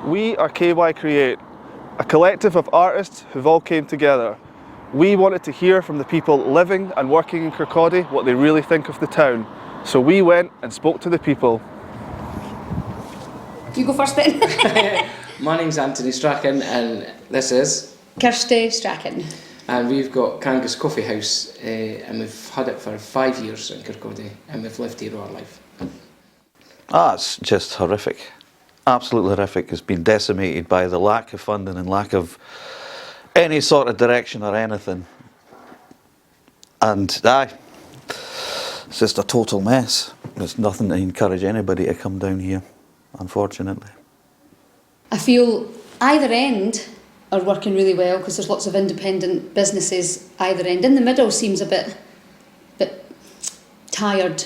We are KY Create, a collective of artists who've all came together. We wanted to hear from the people living and working in Kirkcaldy what they really think of the town. So we went and spoke to the people. You go first then. My name's Anthony Strachan and this is Kirsty Strachan. And we've got Kangus Coffee House and we've had it for 5 years in Kirkcaldy and we've lived here all our life. It's just horrific. Absolutely horrific. It's been decimated by the lack of funding and lack of any sort of direction or anything. And it's just a total mess. There's nothing to encourage anybody to come down here, unfortunately. I feel either end are working really well because there's lots of independent businesses either end. In the middle seems a bit tired,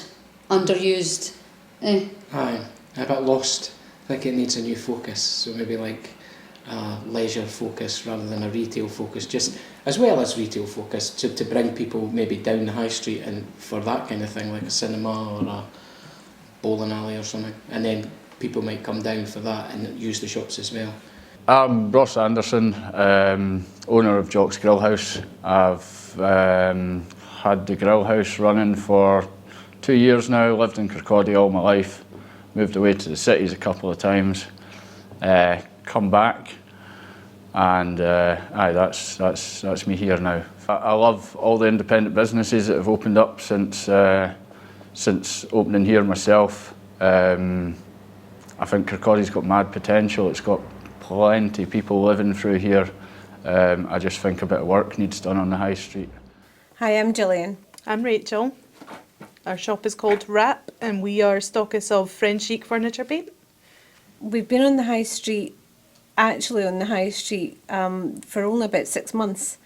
underused. Aye, a bit lost. I think it needs a new focus, so maybe like a leisure focus rather than a retail focus, just as well as retail focus to bring people maybe down the high street and for that kind of thing, like a cinema or a bowling alley or something, and then people might come down for that and use the shops as well. I'm Ross Anderson, owner of Jocks Grill House. I've had the grill house running for 2 years now, lived in Kirkcaldy all my life, moved away to the cities a couple of times, come back, and that's me here now. I love all the independent businesses that have opened up since opening here myself. I think Kirkcaldy's got mad potential. It's got plenty of people living through here. I just think a bit of work needs done on the high street. Hi, I'm Gillian. I'm Rachel. Our shop is called Wr&p and we are stockists of French chic furniture paint. We've been on the high street, actually on the high street, for only about 6 months.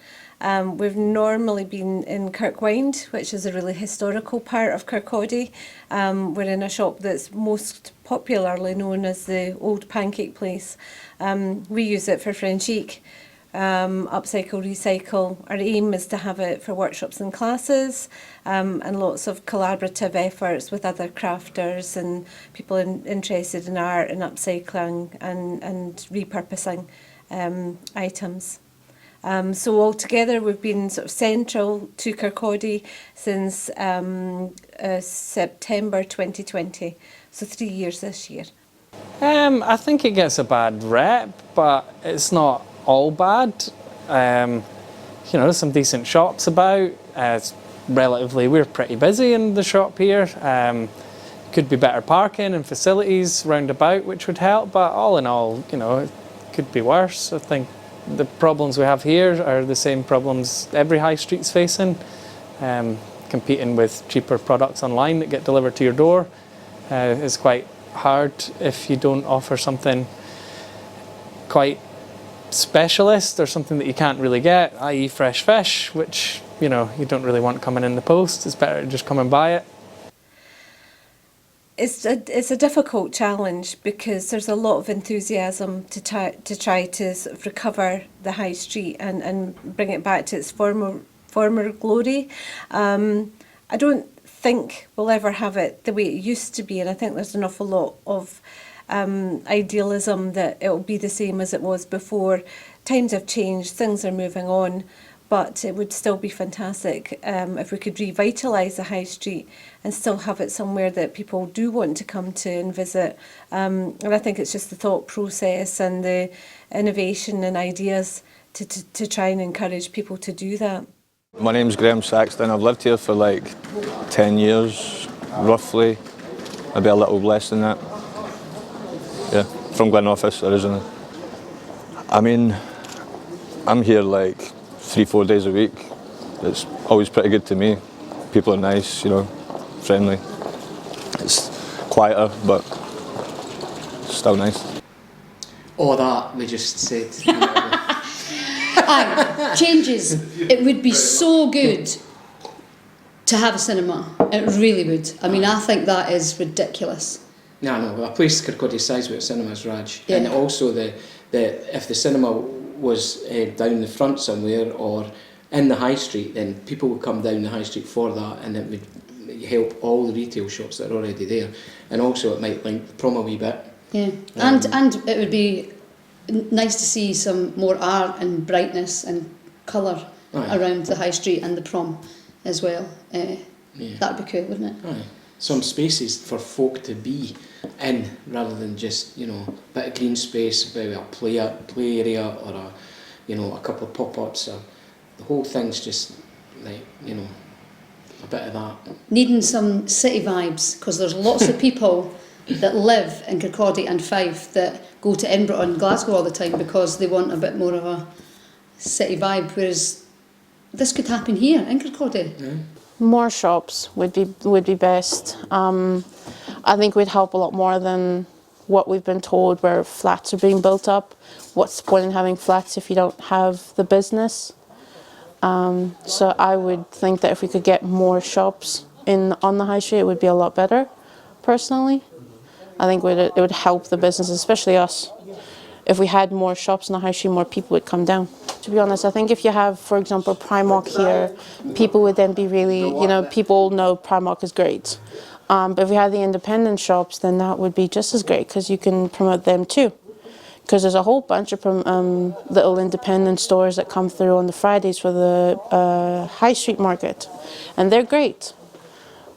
We've normally been in Kirkwind, which is a really historical part of Kirkcaldy. We're in a shop that's most popularly known as the Old Pancake Place. We use it for French chic, upcycle, recycle. Our aim is to have it for workshops and classes, and lots of collaborative efforts with other crafters and people interested in art and upcycling and repurposing items. So altogether we've been sort of central to Kirkcaldy since September 2020, so 3 years this year. I think it gets a bad rep, but it's not all bad. There's some decent shops about. We're pretty busy in the shop here. Could be better parking and facilities round about, which would help, but all in all, it could be worse. I think the problems we have here are the same problems every high street's facing. Competing with cheaper products online that get delivered to your door is quite hard if you don't offer something quite specialist or something that you can't really get, i.e. fresh fish, which you don't really want coming in the post. It's better to just come and buy it. It's a difficult challenge because there's a lot of enthusiasm to try to sort of recover the high street and bring it back to its former glory. I don't think we'll ever have it the way it used to be, and I think there's an awful lot of idealism that it will be the same as it was before. Times have changed, things are moving on, but it would still be fantastic if we could revitalise the high street and still have it somewhere that people do want to come to and visit. And I think it's just the thought process and the innovation and ideas to try and encourage people to do that. My name's Graeme Saxton. I've lived here for like 10 years, roughly, maybe a little less than that. Yeah, from Glenoffice originally. I mean, I'm here like 3-4 days a week. It's always pretty good to me. People are nice, friendly. It's quieter, but still nice. All that we just said. Changes. It would be so good to have a cinema. It really would. I mean, I think that is ridiculous. No, a place Kirkcaldy size with cinemas, Raj. Yeah. And also if the cinema was down the front somewhere or in the high street, then people would come down the high street for that, and it would help all the retail shops that are already there. And also it might link the prom a wee bit. Yeah, and it would be nice to see some more art and brightness and colour around the high street and the prom as well. That'd be cool, wouldn't it? Aye. Some spaces for folk to be in, rather than just, you know, a bit of green space, maybe a play area, or a, you know, a couple of pop-ups. Or the whole thing's just like, you know, a bit of that. Needing some city vibes, because there's lots of people that live in Kirkcaldy and Fife that go to Edinburgh and Glasgow all the time because they want a bit more of a city vibe, whereas this could happen here in Kirkcaldy. Yeah. More shops would be best. I think we'd help a lot more than what we've been told, where flats are being built up. What's the point in having flats if you don't have the business? So I would think that if we could get more shops on the high street, it would be a lot better, personally. I think it would help the business, especially us. If we had more shops on the high street, more people would come down. To be honest, I think if you have, for example, Primark here, people would then be really, you know, people know Primark is great. But if we had the independent shops, then that would be just as great, because you can promote them too. Because there's a whole bunch of little independent stores that come through on the Fridays for the high street market, and they're great.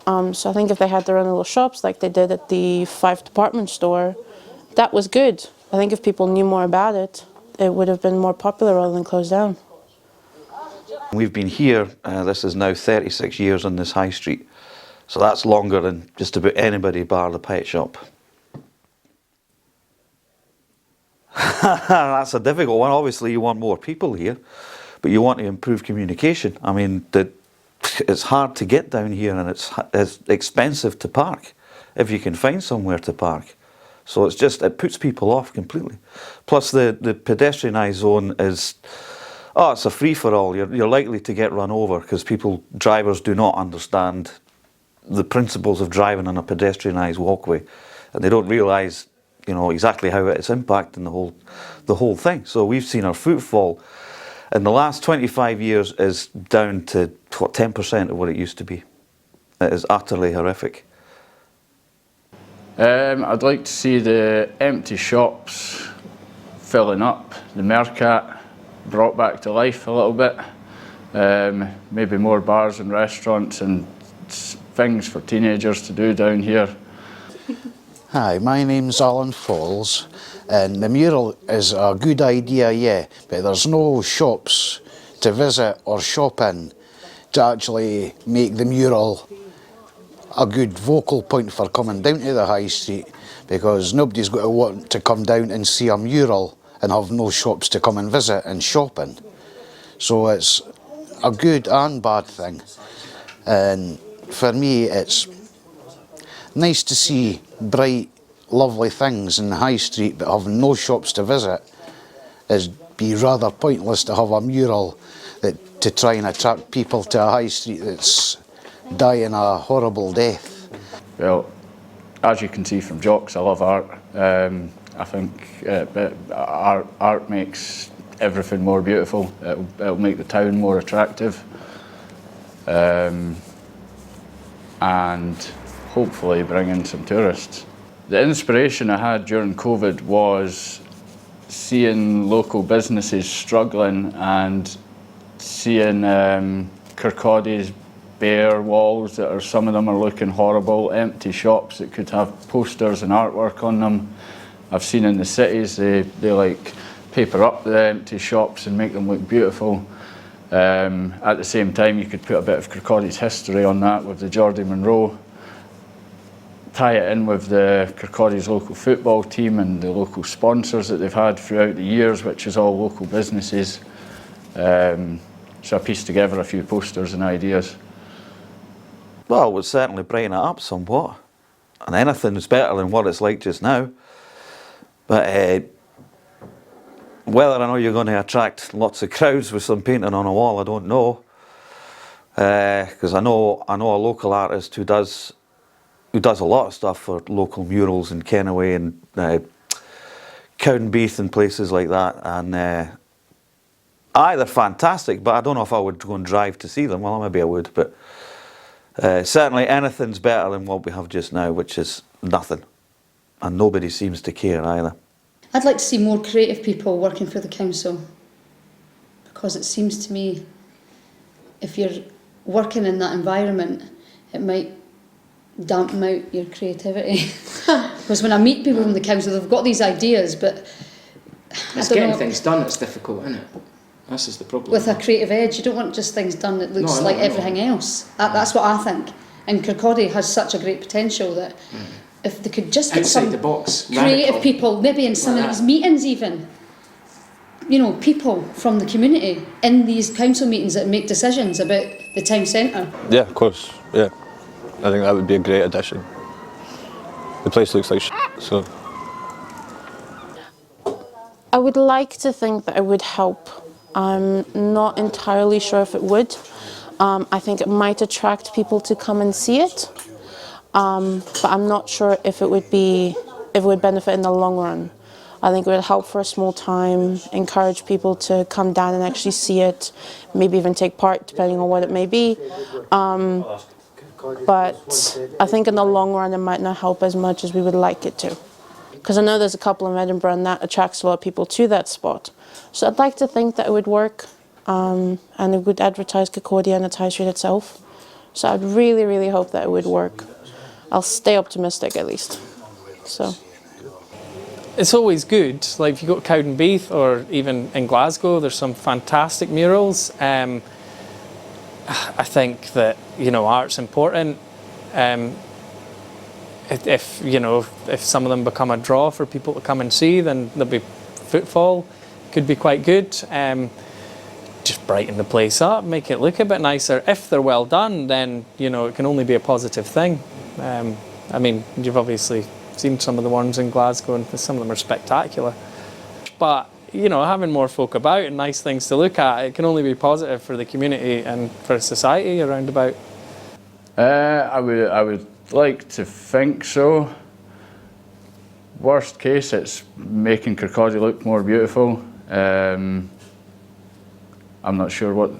So I think if they had their own little shops like they did at the Fife department store, that was good. I think if people knew more about it, it would have been more popular rather than closed down. We've been here, this is now 36 years on this high street, so that's longer than just about anybody bar the pet shop. That's a difficult one. Obviously you want more people here, but you want to improve communication. I mean, it's hard to get down here, and it's expensive to park if you can find somewhere to park. So it puts people off completely. Plus the pedestrianised zone is, it's a free-for-all. You're likely to get run over because drivers do not understand the principles of driving on a pedestrianised walkway, and they don't realise, you know, exactly how it's impacting the whole thing. So we've seen our footfall in the last 25 years is down to 10% of what it used to be. It is utterly horrific. I'd like to see the empty shops filling up, the Mercat brought back to life a little bit, maybe more bars and restaurants and things for teenagers to do down here. Hi, my name's Alan Falls, and the mural is a good idea, yeah, but there's no shops to visit or shop in to actually make the mural a good vocal point for coming down to the high street, because nobody's going to want to come down and see a mural and have no shops to come and visit and shop in. So it's a good and bad thing, and for me it's nice to see bright, lovely things in the high street, but having no shops to visit is be rather pointless to have a mural to try and attract people to a high street that's dying a horrible death. Well, as you can see from Jocks, I love art. I think art makes everything more beautiful. It'll make the town more attractive, and hopefully bring in some tourists. The inspiration I had during COVID was seeing local businesses struggling and seeing Kirkcaldy's bare walls that are, some of them are looking horrible, empty shops that could have posters and artwork on them. I've seen in the cities they like paper up the empty shops and make them look beautiful. At the same time, you could put a bit of Kirkcaldy's history on that with the Geordie Munro, tie it in with the Kirkcaldy's local football team and the local sponsors that they've had throughout the years, which is all local businesses. So I pieced together a few posters and ideas. Well, it would certainly brighten it up somewhat, and anything's better than what it's like just now. But whether or not you're going to attract lots of crowds with some painting on a wall, I don't know. Because I know a local artist who does a lot of stuff for local murals in Kennaway and Counbeath and places like that. And they're fantastic, but I don't know if I would go and drive to see them. Well, maybe I would, but certainly anything's better than what we have just now, which is nothing. And nobody seems to care either. I'd like to see more creative people working for the council, because it seems to me if you're working in that environment, it might dampen out your creativity. Because when I meet people from the council, they've got these ideas, but It's getting things done that's difficult, isn't it? This is the problem. With a creative edge, you don't want just things done that looks like everything else. That's what I think. And Kirkcaldy has such a great potential that if they could just get outside some the box, creative radical people, maybe in some like of that. these meetings even, you know, people from the community in these council meetings that make decisions about the town centre. Yeah, of course, yeah. I think that would be a great addition. The place looks like shit, so. I would like to think that it would help. I'm not entirely sure if it would. I think it might attract people to come and see it, but I'm not sure if it would benefit in the long run. I think it would help for a small time, encourage people to come down and actually see it, maybe even take part, depending on what it may be. But I think in the long run it might not help as much as we would like it to. Because I know there's a couple in Edinburgh and that attracts a lot of people to that spot. So I'd like to think that it would work, and it would advertise Kirkcaldy and its high street itself. So I'd really, really hope that it would work. I'll stay optimistic at least. So. It's always good, like if you go to Cowdenbeath or even in Glasgow, there's some fantastic murals. I think that, you know, art's important. If you know, if some of them become a draw for people to come and see, then there'll be footfall. Could be quite good. Just brighten the place up, make it look a bit nicer. If they're well done, then you know it can only be a positive thing. I mean, you've obviously seen some of the ones in Glasgow, and some of them are spectacular. But you know, having more folk about and nice things to look at, it can only be positive for the community and for society around about. I would like to think so. Worst case, it's making Kirkcaldy look more beautiful. I'm not sure what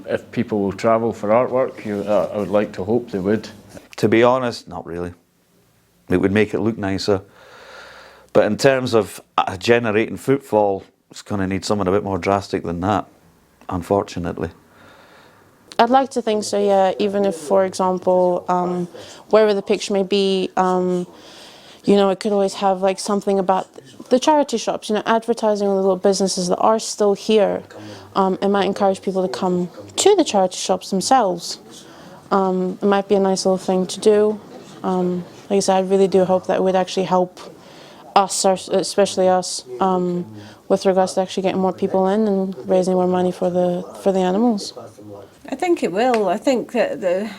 if people will travel for artwork. I would like to hope they would. To be honest, not really. It would make it look nicer. But in terms of generating footfall, it's going to need something a bit more drastic than that, unfortunately. I'd like to think so, yeah, even if, for example, wherever the picture may be, you know, it could always have like something about the charity shops, you know, advertising on the little businesses that are still here. It might encourage people to come to the charity shops themselves. It might be a nice little thing to do. Like I said, I really do hope that it would actually help us, especially us, with regards to actually getting more people in and raising more money for the animals. I think it will. I think that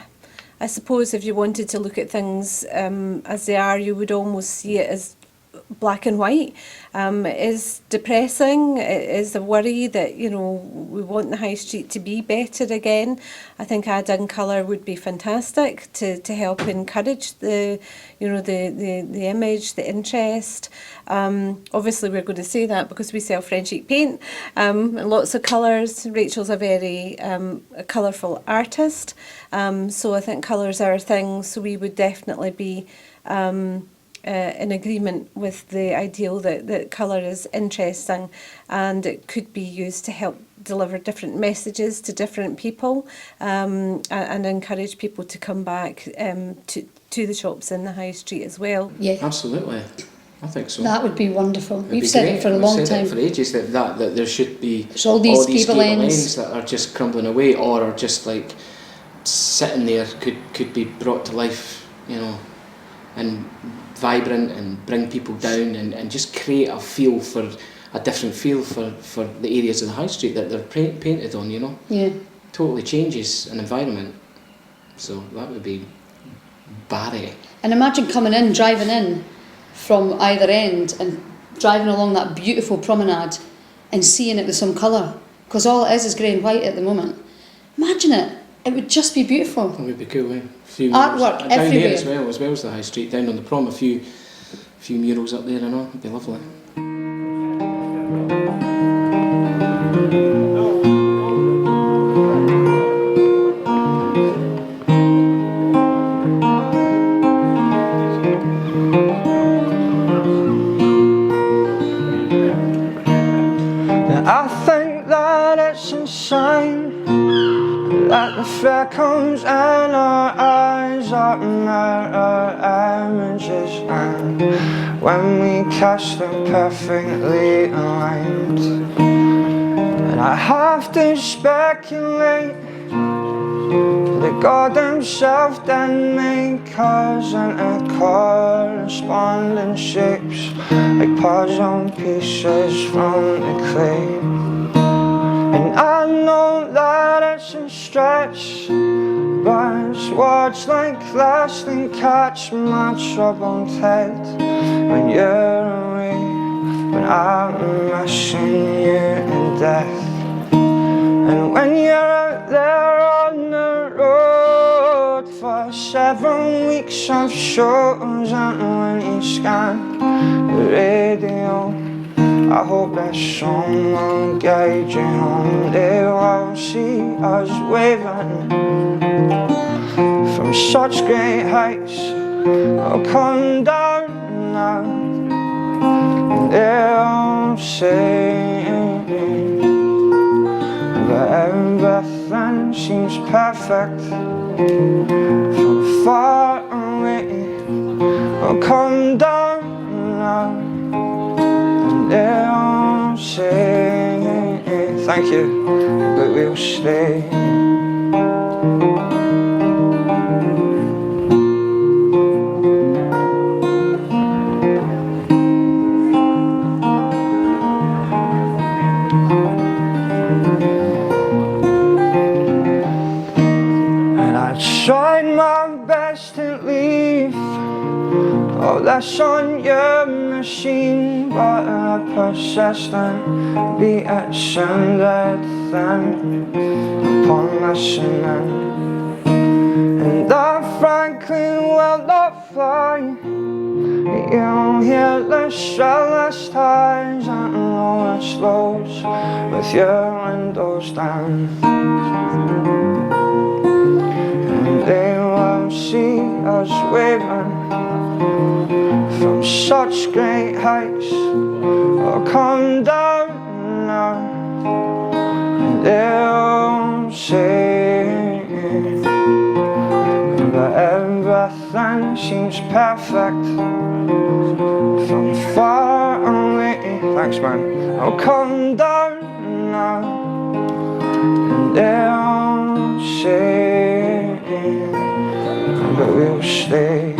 I suppose if you wanted to look at things as they are, you would almost see it as black and white. It is depressing. It is a worry that, you know, we want the high street to be better again. I think adding colour would be fantastic to help encourage the, you know, the image, the interest. Obviously we're going to say that because we sell French ink paint and lots of colours. Rachel's a very colourful artist, so I think colours are a thing. So we would definitely be in agreement with the ideal that colour is interesting and it could be used to help deliver different messages to different people, and encourage people to come back to the shops in the high street as well. Yeah, Absolutely, I think so. that would be wonderful. It'd We've be said great. it for a We've long said time. it for ages that there should be There's all these gable gable ends. ends that are just crumbling away or are just like sitting there could be brought to life, you know, and vibrant and bring people down and just create a different feel for the areas of the high street that they're painted on, you know. Yeah. Totally changes an environment. So that would be Barry. And imagine coming in, driving in from either end and driving along that beautiful promenade and seeing it with some colour. Because all it is grey and white at the moment. Imagine it. It would just be beautiful. That would be cool, eh? Artwork down everywhere. there as well as the high street, down on the prom, a few murals up there and all. It'd be lovely. I think that it's insane that the fear comes in our eyes, our mirror images, and when we cast them perfectly aligned. And I have to speculate that God himself then made cause and corresponding shapes like puzzle pieces from the clay. And I know that it's a stretch, but it's words like this that catch my troubled head when you're away, when I'm missing you in death. And when you're out there on the road for 7 weeks of shows, and when you scan the radio, I hope that song will guide you home. They will see us waving from such great heights. I'll come down now, and they'll say that everything seems perfect from far away. I'll come down now, and they'll say thank you, but we'll stay. Tried my best to leave all that's on your machine, but I persistent be ascended then upon listening. And I frankly will not fly. You'll hear the shellest highs and lowest lows with your windows down. They will see us waving from such great heights. I'll come down now, and they'll say that everything seems perfect from far away. Thanks, man. I'll come down now, and they'll say but we'll stay.